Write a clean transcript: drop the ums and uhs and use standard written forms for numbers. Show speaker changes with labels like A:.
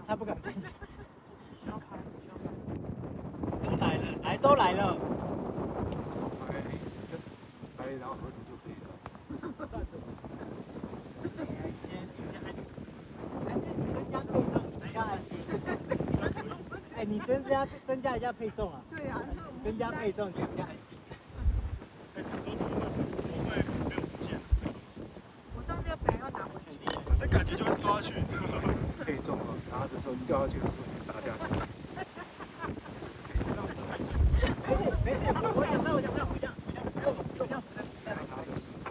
A: 他不敢进去。都来了，都来了。
B: 来，然后合成就可以了。
A: 哎，你增加一下配重啊！
C: 对啊，
A: 增加配重，你比较安心。
B: 哎，这石头怎么会没有不见？
C: 我上次本来要拿回去，
B: 这感觉就会掉下去。配重啊，然后这时候掉下去的时候就砸掉。